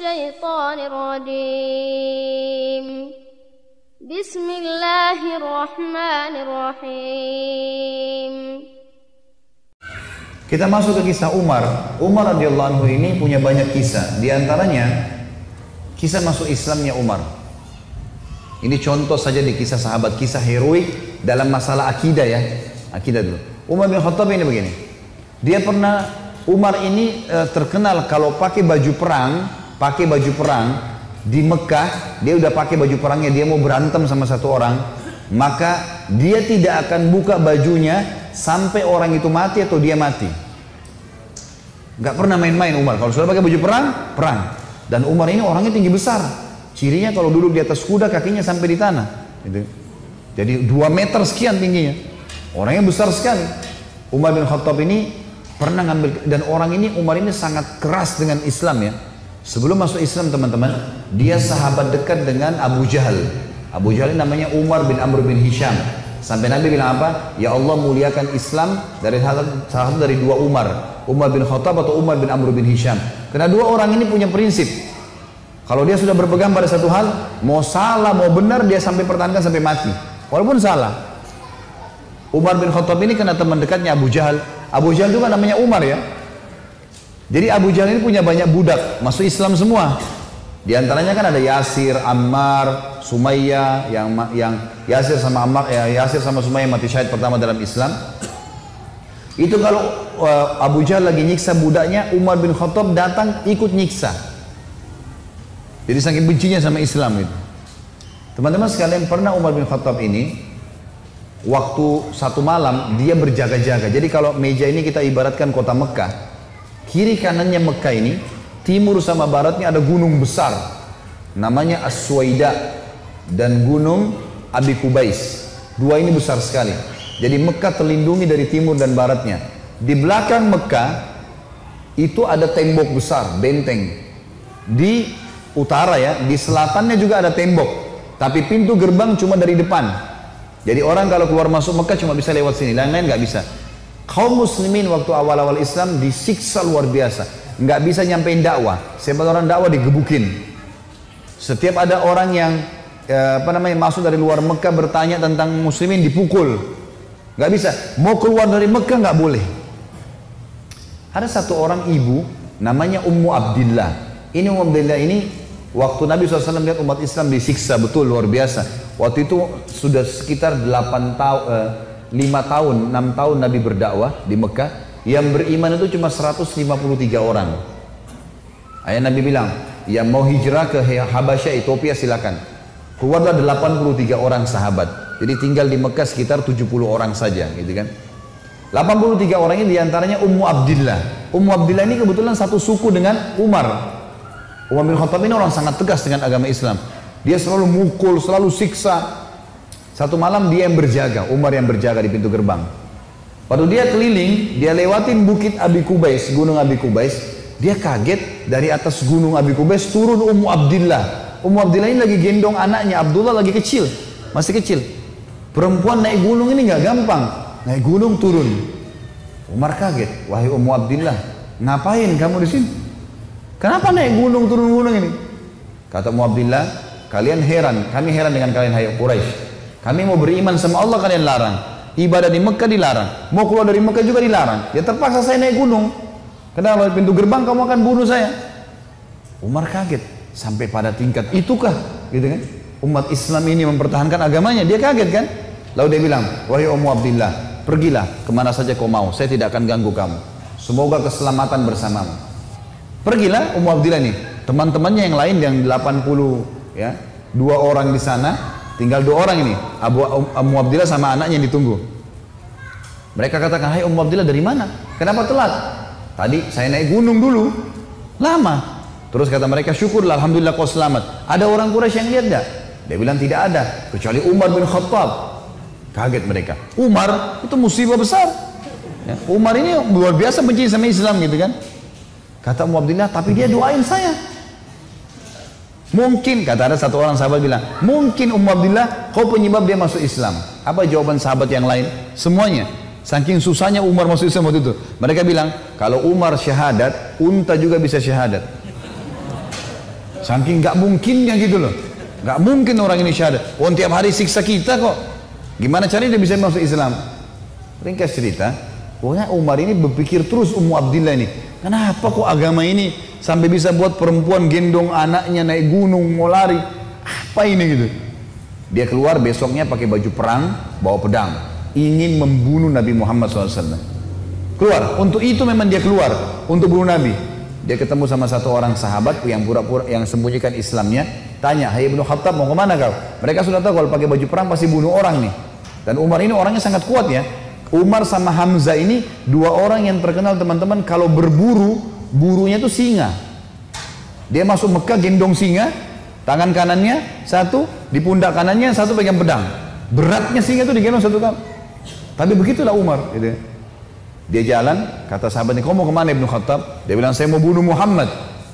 الشيطان الرجيم بسم الله الرحمن الرحيم. Kita masuk ke kisah Umar. Umar radhiyallahu anhu ini punya banyak kisah. Di antaranya kisah masuk Islamnya Umar. Ini contoh saja di kisah sahabat, kisah heroik dalam masalah akidah ya. Akidah dulu. Umar bin Khattab ini begini. Umar ini terkenal kalau pakai baju perang di Mekah, dia udah pakai baju perangnya, dia mau berantem sama satu orang, maka dia tidak akan buka bajunya sampai orang itu mati atau dia mati. Gak pernah main-main Umar. Kalau sudah pakai baju perang. Dan Umar ini orangnya tinggi besar. Cirinya kalau duduk di atas kuda kakinya sampai di tanah. Gitu. Jadi 2 meter sekian tingginya. Orangnya besar sekali. Umar bin Khattab ini pernah ngambil, dan Umar ini sangat keras dengan Islam ya. Sebelum masuk Islam teman-teman, dia sahabat dekat dengan Abu Jahal. Abu Jahal ini namanya Umar bin Amr bin Hisham. Sampai Nabi bilang apa? Ya Allah muliakan Islam dari salah satu dari 2 Umar. Umar bin Khattab atau Umar bin Amr bin Hisham. Karena 2 orang ini punya prinsip. Kalau dia sudah berpegang pada satu hal, mau salah mau benar dia sampai pertahankan sampai mati. Walaupun salah. Umar bin Khattab ini kena teman dekatnya Abu Jahal. Abu Jahal juga namanya Umar ya. Jadi Abu Jahal ini punya banyak budak, masuk Islam semua. Di antaranya kan ada Yasir, Ammar, Sumayyah, yang Yasir sama Sumayyah mati syahid pertama dalam Islam. Itu kalau Abu Jahal lagi nyiksa budaknya, Umar bin Khattab datang ikut nyiksa. Jadi saking bencinya sama Islam itu. Teman-teman sekalian, pernah Umar bin Khattab ini waktu satu malam dia berjaga-jaga. Jadi kalau meja ini kita ibaratkan kota Mekah, kiri kanannya Mekah ini, timur sama baratnya ada gunung besar namanya As-Suwaida dan gunung Abi Kubais. 2 ini besar sekali. Jadi Mekah terlindungi dari timur dan baratnya. Di belakang Mekah itu ada tembok besar, benteng. Di utara ya, di selatannya juga ada tembok. Tapi pintu gerbang cuma dari depan. Jadi orang kalau keluar masuk Mekah cuma bisa lewat sini, lain-lain nggak bisa. Kaum muslimin waktu awal-awal Islam disiksa luar biasa. Nggak bisa nyampein dakwah. Siapa orang dakwah digebukin. Setiap ada orang yang masuk dari luar Mekah bertanya tentang muslimin dipukul. Nggak bisa. Mau keluar dari Mekah nggak boleh. Ada satu orang ibu namanya Ummu Abdillah. Ini Ummu Abdillah ini waktu Nabi SAW lihat umat Islam disiksa betul luar biasa. Waktu itu sudah sekitar 6 tahun Nabi berdakwah di Mekah. Yang beriman itu cuma 153 orang. Ayah Nabi bilang, yang mau hijrah ke Habasyah, Ethiopia silakan. Keluarlah 83 orang sahabat. Jadi tinggal di Mekah sekitar 70 orang saja, gitu kan. 83 orang ini diantaranya Ummu Abdillah. Ummu Abdillah ini kebetulan satu suku dengan Umar. Umar bin Khattab ini orang sangat tegas dengan agama Islam. Dia selalu mukul, selalu siksa. Satu malam dia yang berjaga, Umar yang berjaga di pintu gerbang. Waktu dia keliling, dia lewatin bukit Abi Kubais, gunung Abi Kubais. Dia kaget, dari atas gunung Abi Kubais turun Ummu Abdillah. Ummu Abdillah ini lagi gendong anaknya, Abdullah lagi kecil, masih kecil. Perempuan naik gunung ini nggak gampang, naik gunung turun. Umar kaget, wahai Ummu Abdillah, ngapain kamu di sini? Kenapa naik gunung turun gunung ini? Kata Ummu Abdillah, kalian heran, kami heran dengan kalian hai Quraisy. Kami mau beriman sama Allah, kalian larang. Ibadah di Mekah dilarang, mau keluar dari Mekah juga dilarang. Ya terpaksa saya naik gunung. Karena di pintu gerbang kamu akan bunuh saya. Umar kaget sampai pada tingkat itukah, gitu kan? Umat Islam ini mempertahankan agamanya, dia kaget kan? Lalu dia bilang, wahai Ummu Abdillah, pergilah kemana saja kau mau, saya tidak akan ganggu kamu. Semoga keselamatan bersamamu. Pergilah Ummu Abdillah nih, teman-temannya yang lain yang 82 orang di sana. Tinggal 2 orang ini, Ummu Abdillah sama anaknya yang ditunggu. Mereka katakan, hai Ummu Abdillah dari mana? Kenapa telat? Tadi saya naik gunung dulu, lama. Terus kata mereka, syukurlah, alhamdulillah kau selamat. Ada orang Quraisy yang lihat gak? Dia bilang tidak ada, kecuali Umar bin Khattab. Kaget mereka. Umar itu musibah besar. Ya, Umar ini luar biasa benci sama Islam gitu kan. Kata Ummu Abdillah, tapi dia doain saya. Mungkin, kata ada satu orang sahabat bilang, mungkin Ummu Abdillah kau penyebab dia masuk Islam. Apa jawaban sahabat yang lain? Semuanya. Saking susahnya Umar masuk Islam waktu itu. Mereka bilang, kalau Umar syahadat, unta juga bisa syahadat. Saking nggak mungkinnya gitu loh. Nggak mungkin orang ini syahadat. Oh, tiap hari siksa kita kok. Gimana caranya dia bisa masuk Islam? Ringkas cerita, pokoknya Umar ini berpikir terus Ummu Abdillah ini. Kenapa kok agama ini sampai bisa buat perempuan gendong anaknya naik gunung mau lari? Apa ini gitu? Dia keluar besoknya pakai baju perang, bawa pedang, ingin membunuh Nabi Muhammad SAW. Keluar, untuk itu memang dia keluar, untuk bunuh Nabi. Dia ketemu sama satu orang sahabat yang pura-pura yang sembunyikan Islamnya, tanya, "Hai Ibnu Khattab, mau kemana kau?" Mereka sudah tahu kalau pakai baju perang pasti bunuh orang nih. Dan Umar ini orangnya sangat kuat ya. Umar sama Hamzah ini dua orang yang terkenal teman-teman kalau berburu, burunya itu singa. Dia masuk Mekah gendong singa, tangan kanannya satu, di pundak kanannya satu pegang pedang. Beratnya singa itu digendong satu kali. Tapi begitulah Umar gitu. Dia jalan, kata sahabatnya, "Kau mau kemana Ibnu Khattab?" Dia bilang, "Saya mau bunuh Muhammad.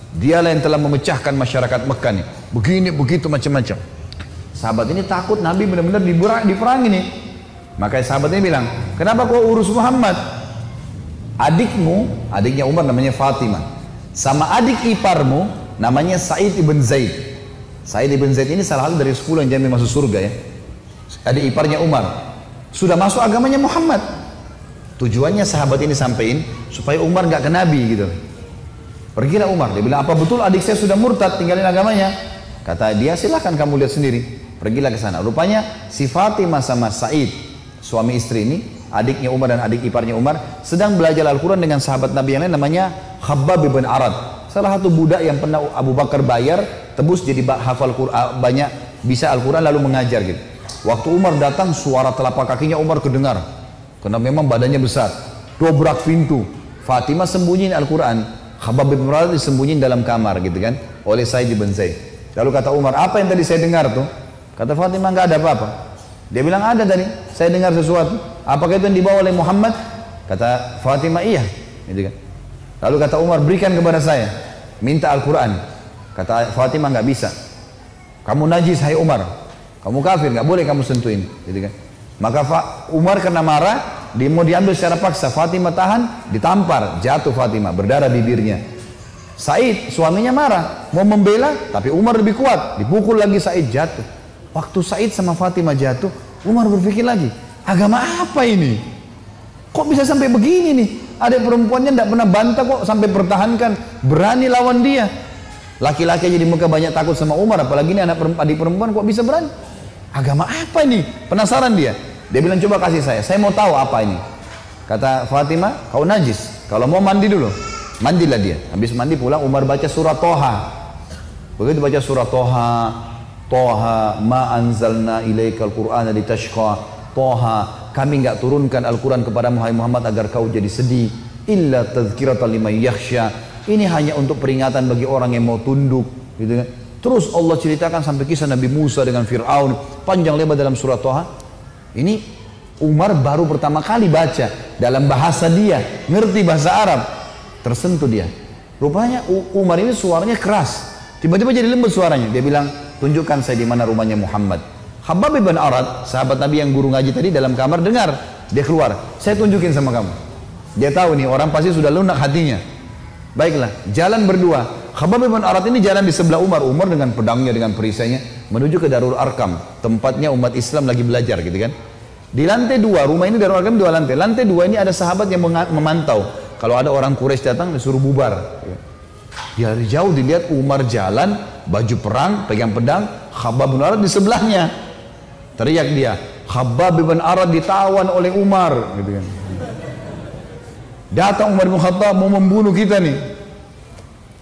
Dialah yang telah memecahkan masyarakat Mekah nih. Begini, begitu, macam-macam." Sahabat ini takut Nabi benar-benar diperangi nih. Maka sahabatnya bilang, "Kenapa kau urus Muhammad? Adiknya Umar namanya Fatimah. Sama adik iparmu namanya Sa'id ibn Zaid." Sa'id ibn Zaid ini salah satu dari 10 yang jamin masuk surga ya. Adik iparnya Umar. Sudah masuk agamanya Muhammad. Tujuannya sahabat ini sampein supaya Umar nggak ke Nabi gitu. Pergilah Umar, dia bilang, "Apa betul adik saya sudah murtad tinggalin agamanya?" Kata dia, "Silahkan kamu lihat sendiri." Pergilah ke sana. Rupanya si Fatimah sama Sa'id, suami istri ini, adiknya Umar dan adik iparnya Umar, sedang belajar Al-Quran dengan sahabat Nabi yang lain namanya Khabbab bin Arad. Salah satu budak yang pernah Abu Bakar bayar, tebus jadi hafal Quran, banyak bisa Al-Quran lalu mengajar gitu. Waktu Umar datang, suara telapak kakinya Umar kedengar. Karena memang badannya besar. Dobrak pintu. Fatimah sembunyiin Al-Quran. Khabbab bin Arad disembunyiin dalam kamar gitu kan. Oleh Sa'id bin Zaid. Lalu kata Umar, "Apa yang tadi saya dengar tuh?" Kata Fatimah, "Nggak ada apa-apa." Dia bilang, "Ada tadi. Saya dengar sesuatu. Apakah itu yang dibawa oleh Muhammad?" Kata Fatimah, "Iya." Gitu kan. Lalu kata Umar, "Berikan kepada saya. Minta Al-Quran." Kata Fatimah, "Nggak bisa. Kamu najis, hai Umar. Kamu kafir, nggak boleh kamu sentuhin." Gitu kan. Maka Umar kena marah, dia mau diambil secara paksa. Fatimah tahan, ditampar, jatuh Fatimah, berdarah bibirnya. Said, suaminya marah, mau membela, tapi Umar lebih kuat, dipukul lagi Said, jatuh. Waktu Said sama Fatimah jatuh, Umar berpikir lagi, agama apa ini? Kok bisa sampai begini nih? Ada perempuannya tidak pernah bantah kok sampai pertahankan, berani lawan dia. Laki-laki aja di Mekah banyak takut sama Umar, apalagi ini adik perempuan kok bisa berani? Agama apa ini? Penasaran dia. Dia bilang, "Coba kasih saya mau tahu apa ini." Kata Fatimah, "Kau najis, kalau mau mandi dulu." Mandilah dia. Habis mandi pulang, Umar baca surat Toha. Begitu baca surat Toha, Toha ma anzalna ilaikal qur'ana litashqa. Toha, kami enggak turunkan Al-Quran kepada Muhammad agar kau jadi sedih. Illa tadhkiratan liman yakhsha. Ini hanya untuk peringatan bagi orang yang mau tunduk, gitu kan. Terus Allah ceritakan sampai kisah Nabi Musa dengan Fir'aun, panjang lebar dalam surat Toha. Ini Umar baru pertama kali baca dalam bahasa dia, ngerti bahasa Arab, tersentuh dia. Rupanya Umar ini suaranya keras, tiba-tiba jadi lembut suaranya. Dia bilang, "Tunjukkan saya di mana rumahnya Muhammad." Khabbab bin Arad, sahabat Nabi yang guru ngaji tadi dalam kamar dengar, dia keluar, "Saya tunjukin sama kamu." Dia tahu nih orang pasti sudah lunak hatinya. Baiklah, jalan berdua. Khabbab bin Arad ini jalan di sebelah Umar. Umar dengan pedangnya, dengan perisainya menuju ke Darul Arkam, tempatnya umat Islam lagi belajar gitu kan. Di lantai 2, rumah ini Darul Arkam 2 lantai. Lantai 2 ini ada sahabat yang memantau. Kalau ada orang Quraisy datang disuruh bubar. Dari jauh dilihat Umar jalan, baju perang, pegang pedang, Khabbab bin Arad di sebelahnya. Teriak dia, "Khabbab bin Arad ditawan oleh Umar," gitu kan. Datang Umar bin Khattab mau membunuh kita nih.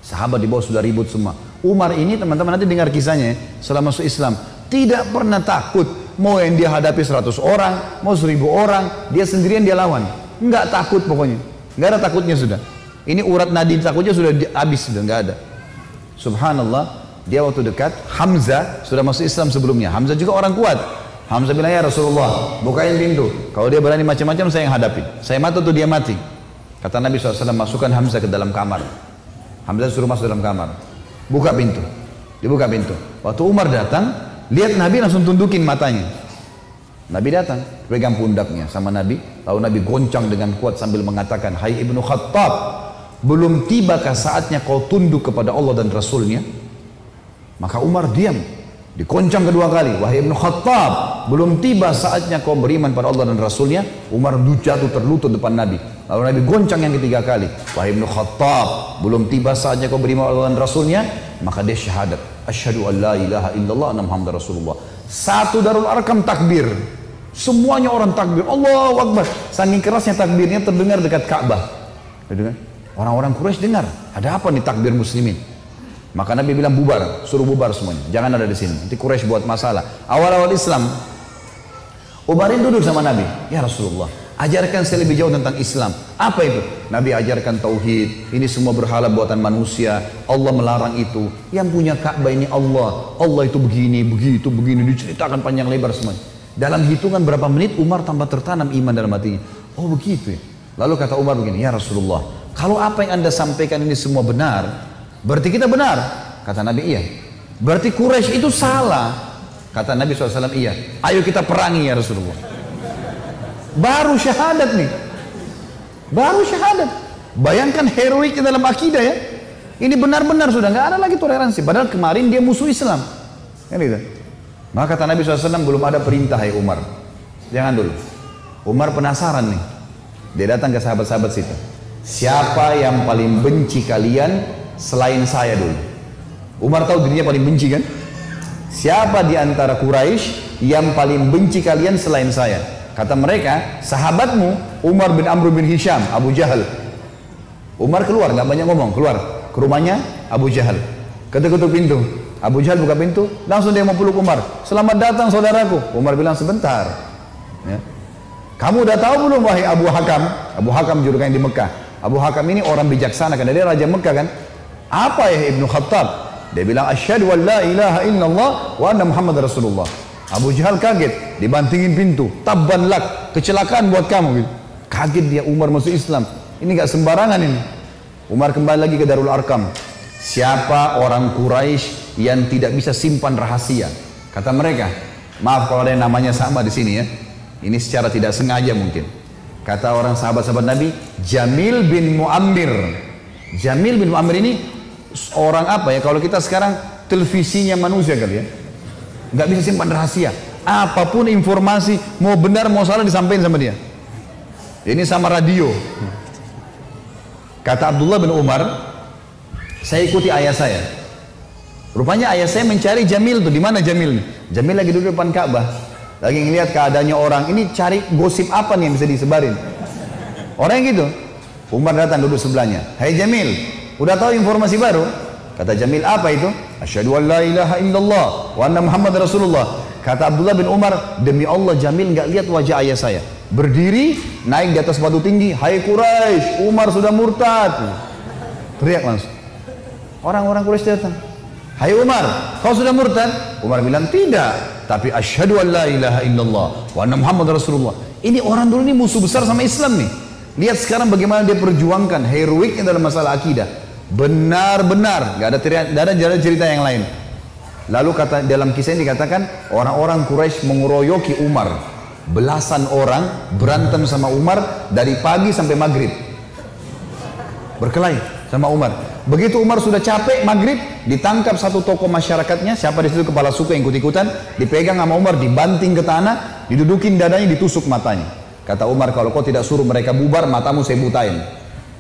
Sahabat di bawah sudah ribut semua. Umar ini teman-teman nanti dengar kisahnya ya, setelah masuk Islam tidak pernah takut. Mau yang dia hadapi 100 orang, mau 1000 orang, dia sendirian dia lawan. Enggak takut pokoknya. Enggak ada takutnya sudah. Ini urat nadi takutnya sudah habis, sudah enggak ada. Subhanallah, dia waktu dekat Hamzah sudah masuk Islam sebelumnya. Hamzah juga orang kuat. Hamzah bilang, "Ya Rasulullah, bukain pintu. Kalau dia berani macam-macam saya yang hadapi. Saya mati atau dia mati." Kata Nabi SAW, "Masukkan Hamzah ke dalam kamar." Hamzah suruh masuk dalam kamar. Buka pintu. Dibuka pintu. Waktu Umar datang, lihat Nabi langsung tundukin matanya. Nabi datang, pegang pundaknya sama Nabi. Lalu Nabi goncang dengan kuat sambil mengatakan, "Hai Ibnu Khattab, belum tibakah saatnya kau tunduk kepada Allah dan Rasulnya?" Maka Umar diam. Dikoncang kedua kali. Wahai Ibnu Khattab, belum tiba saatnya kau beriman pada Allah dan Rasulnya. Umar jatuh terlutut depan Nabi. Lalu Nabi goncang yang ketiga kali. Wahai Ibnu Khattab, belum tiba saatnya kau beriman pada Allah dan Rasulnya. Maka dia syahadat. Asyhadu an la ilaha illallah anna Muhammadar Rasulullah. Satu Darul Arqam takbir. Semuanya orang takbir. Allahu Akbar. Saking kerasnya takbirnya terdengar dekat Ka'bah. Orang-orang Quraisy dengar. Ada apa nih takbir muslimin? Maka Nabi bilang bubar, suruh bubar semuanya. Jangan ada di sini. Nanti Quraisy buat masalah. Awal-awal Islam, Umar duduk sama Nabi. Ya Rasulullah, ajarkan saya lebih jauh tentang Islam. Apa itu? Nabi ajarkan tauhid. Ini semua berhala buatan manusia. Allah melarang itu. Yang punya Ka'bah ini Allah. Allah itu begini, begitu, begini. Diceritakan panjang lebar semuanya. Dalam hitungan berapa menit Umar tambah tertanam iman dalam hatinya. Oh begitu ya. Lalu kata Umar begini, ya Rasulullah, kalau apa yang anda sampaikan ini semua benar, berarti kita benar. Kata Nabi, iya. Berarti Quraisy itu salah. Kata Nabi SAW, iya. Ayo kita perangi ya Rasulullah. Baru syahadat nih. Baru syahadat. Bayangkan heroik dalam akidah ya. Ini benar-benar sudah nggak ada lagi toleransi. Padahal kemarin dia musuh Islam. Kan gitu. Maka kata Nabi SAW, belum ada perintah ya Umar. Jangan dulu. Umar penasaran nih. Dia datang ke sahabat-sahabat situ. Siapa yang paling benci kalian selain saya dulu? Umar tahu dirinya paling benci kan? Siapa di antara Quraisy yang paling benci kalian selain saya? Kata mereka, sahabatmu Umar bin Amr bin Hisham, Abu Jahal. Umar keluar, nggak banyak ngomong, keluar ke rumahnya Abu Jahal. Ketuk-ketuk pintu. Abu Jahal buka pintu, langsung dia mau peluk Umar. Selamat datang saudaraku. Umar bilang sebentar. Ya. Kamu udah tahu belum wahai Abu Hakam? Abu Hakam julukannya di Mekah. Abu Hakam ini orang bijaksana kan, dia raja Mekah kan. Apa ya Ibnu Khattab? Dia bilang asyhadu an la ilaha illallah wa anna Muhammad Rasulullah. Abu Jahal kaget, dibantingin pintu. Tabban lak, kecelakaan buat kamu gitu. Kaget dia, Umar masuk Islam. Ini gak sembarangan ini. Umar kembali lagi ke Darul Arqam. Siapa orang Quraisy yang tidak bisa simpan rahasia? Kata mereka, maaf kalau ada yang namanya sama di sini ya. Ini secara tidak sengaja mungkin. Kata orang sahabat-sahabat Nabi, Jamil bin Muammir. Jamil bin Muammir ini orang apa ya? Kalau kita sekarang televisinya manusia kali ya. Nggak bisa simpan rahasia. Apapun informasi, mau benar mau salah disampaikan sama dia. Ini sama radio. Kata Abdullah bin Umar, saya ikuti ayah saya. Rupanya ayah saya mencari Jamil tuh. Di mana Jamil? Jamil lagi duduk depan Ka'bah. Lagi ngelihat keadaannya orang. Ini cari gosip apa nih yang bisa disebarin. Orang yang gitu. Umar datang duduk sebelahnya. Hai Jamil, udah tahu informasi baru? Kata Jamil, apa itu? Asyhadu an la ilaha illallah wa anna Muhammad Rasulullah. Kata Abdullah bin Umar, demi Allah Jamil nggak lihat wajah ayah saya. Berdiri, naik di atas batu tinggi. Hai Quraisy, Umar sudah murtad. Teriak langsung. Orang-orang Quraisy datang. Hai Umar, kau sudah murtad? Umar bilang tidak. Tapi asyhadu an la ilaha illallah wa anna Muhammad Rasulullah. Ini orang dulu ini musuh besar sama Islam nih. Lihat sekarang bagaimana dia perjuangkan heroiknya dalam masalah akidah. Benar-benar, gak ada cerita yang lain. Lalu kata dalam kisah ini dikatakan orang-orang Quraisy mengeroyoki Umar. Belasan orang berantem sama Umar dari pagi sampai maghrib. Berkelahi sama Umar. Begitu Umar sudah capek maghrib, ditangkap satu tokoh masyarakatnya, siapa di situ kepala suku yang ikut-ikutan, dipegang sama Umar, dibanting ke tanah, didudukin dadanya, ditusuk matanya. Kata Umar, kalau kau tidak suruh mereka bubar, matamu saya butain.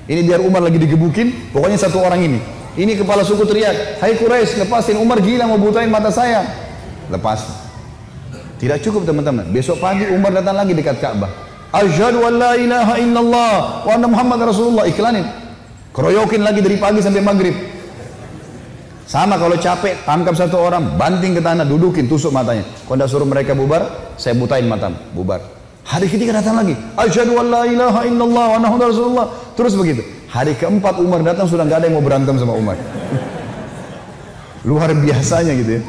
Ini biar Umar lagi digebukin, pokoknya satu orang ini. Ini kepala suku teriak, hai Quraisy, lepasin, Umar gila mau butain mata saya. Lepas. Tidak cukup teman-teman. Besok pagi Umar datang lagi dekat Ka'bah. Asyhadu an la ilaha illallah wa anna Muhammad Rasulullah. Iklanin. Keroyokin lagi dari pagi sampai maghrib. Sama kalau capek, tangkap satu orang, banting ke tanah, dudukin, tusuk matanya. Kalau tidak suruh mereka bubar, saya butain matamu. Bubar. Hari ketiga datang lagi. Asyhadu an la ilaha illallah wa anna Muhammad Rasulullah. Terus begitu. Hari keempat Umar datang sudah nggak ada yang mau berantem sama Umar. Luar biasanya gitu ya.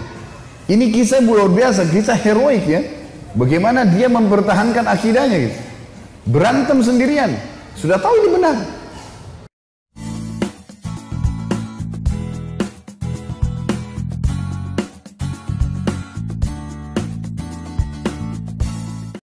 Ini kisah luar biasa, kisah heroik ya. Bagaimana dia mempertahankan akidahnya gitu. Berantem sendirian. Sudah tahu ini benar.